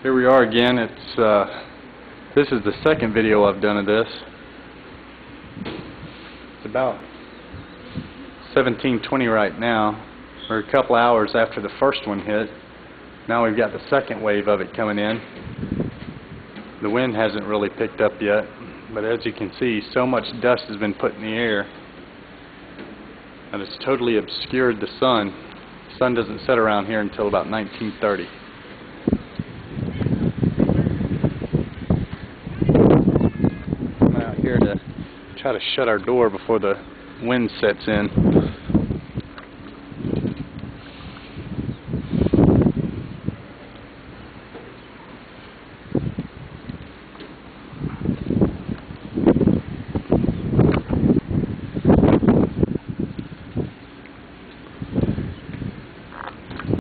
Here we are again. This is the second video I've done of this. It's about 17:20 right now. We're a couple hours after the first one hit. Now we've got the second wave of it coming in. The wind hasn't really picked up yet, but as you can see, so much dust has been put in the air and it's totally obscured the sun. The sun doesn't set around here until about 1930. I'm out here to try to shut our door before the wind sets in.